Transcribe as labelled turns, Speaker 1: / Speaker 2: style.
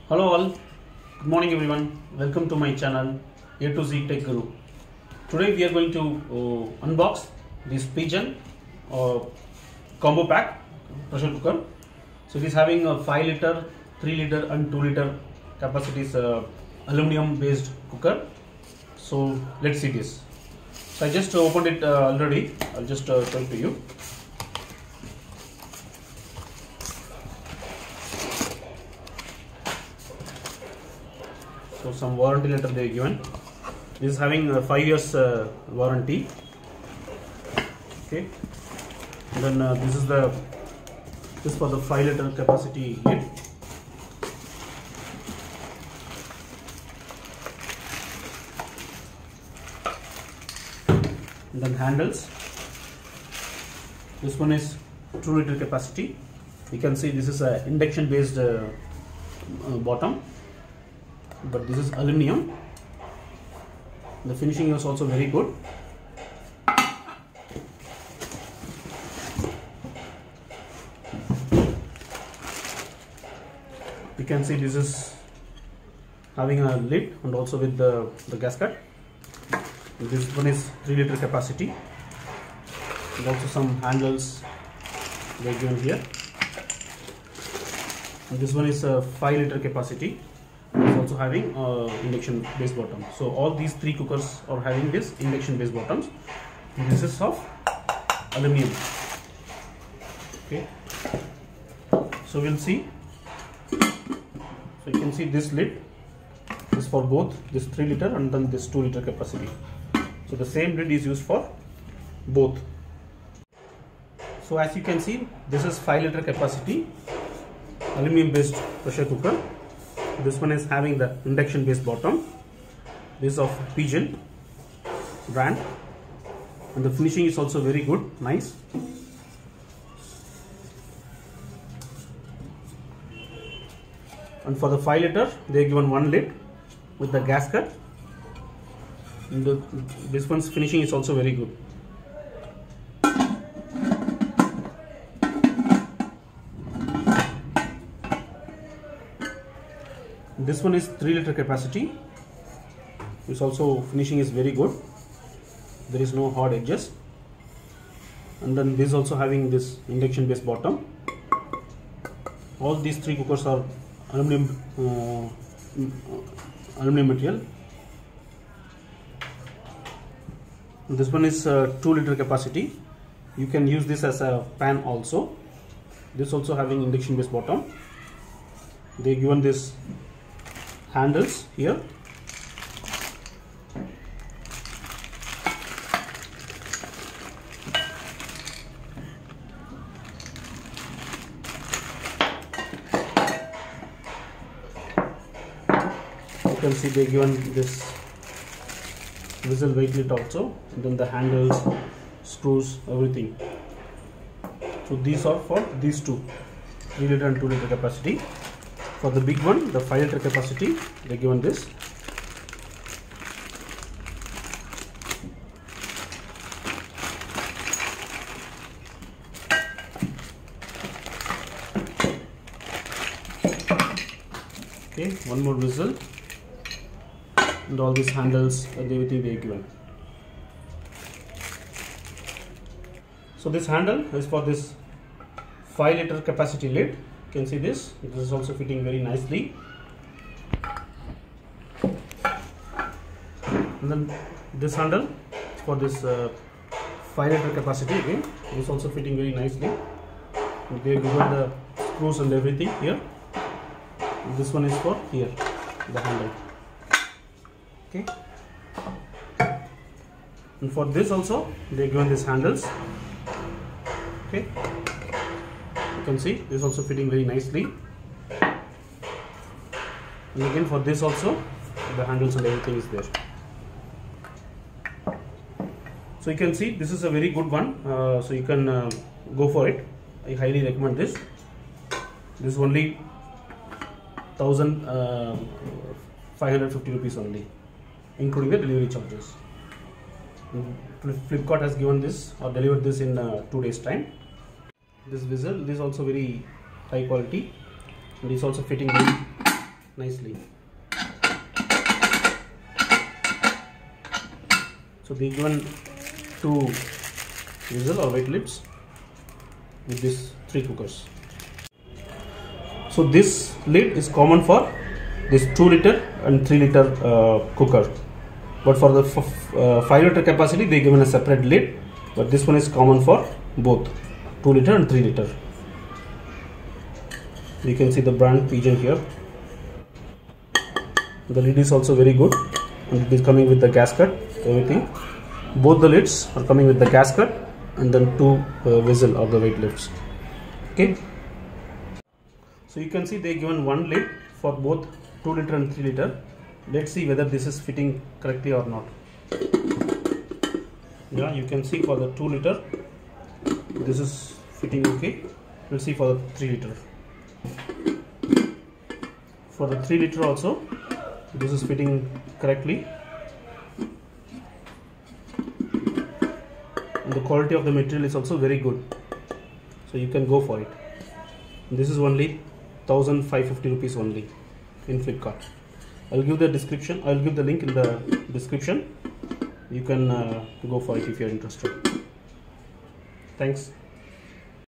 Speaker 1: Hello all, good morning everyone. Welcome to my channel A to Z Tech Guru. Today we are going to unbox this Pigeon combo pack pressure cooker. So it is having a 5 liter, 3 liter and 2 liter capacities aluminum based cooker. So let's see this. So I just opened it already. I'll just show it to you. So some warranty letter they given. This is having a 5 years warranty. Okay. And then this is for the 5 liter capacity lid. And then handles. This one is 2 liter capacity. You can see this is a induction based bottom, but this is aluminum. The finishing is also very good. You can see this is having a lid and also with the gasket. This one is 3 liter capacity, and also some handles they are given here. And this one is a 5 liter capacity. It's also having induction base bottom. So all these 3 cookers are having this induction base bottoms. This is of aluminum. Okay. So we'll see. So you can see this lid is for both this 3 liter and then this 2 liter capacity. So the same lid is used for both. So as you can see, this is 5 liter capacity aluminum based pressure cooker. This one is having the induction based bottom. This is of Pigeon brand, and the finishing is also very good, nice. And for the 5 liter they are given one lid with the gasket, and this one's finishing is also very good. This one is 3 liter capacity. This also finishing is very good. There is no hard edges. And then this also having this induction based bottom. All these 3 cookers are aluminum material. This one is 2 liter capacity. You can use this as a pan also. This also having induction based bottom. They given this handles here. You can see they given this whistle weight lid also, and then the handles, screws, everything. So these are for these two, 3 liter and 2 liter capacity. For the big one, the 5 liter capacity, they given this. Okay, one more whistle, and all these handles and everything they given. So this handle is for this 5 liter capacity lid. You can see this is also fitting very nicely. And then this handle for this 5 liter capacity again is also fitting very nicely. They have given the screws and everything here. This one is for here, the handle. Okay. And for this also they have given these handles. Okay. You can see this is also fitting very nicely. And again for this also the handles and everything is there. So you can see this is a very good one. So you can go for it. I highly recommend this. This is only 1,550 rupees only, including the delivery charges. Flipkart has given this or delivered this in 2 days time. This whistle, this is also very high quality, and it's also fitting very nicely. So they given 2 whistle or wet lids with these 3 cookers. So this lid is common for this 2 liter and 3 liter cooker, but for the 5 liter capacity they given a separate lid, but this one is common for both 2 liter and 3 liter. You can see the brand Pigeon here. The lid is also very good, and it is coming with the gasket, everything. Both the lids are coming with the gasket and then 2 whistle or the weight lifts. Okay. So you can see they given 1 lid for both 2 liter and 3 liter. Let's see whether this is fitting correctly or not. Yeah, you can see for the 2 liter this is fitting okay. We'll see for the 3 liter. For the 3 liter also this is fitting correctly, and the quality of the material is also very good, so you can go for it. This is only 1550 rupees only in Flipkart. I'll give the description, I'll give the link in the description. You can go for it if you're interested. Thanks.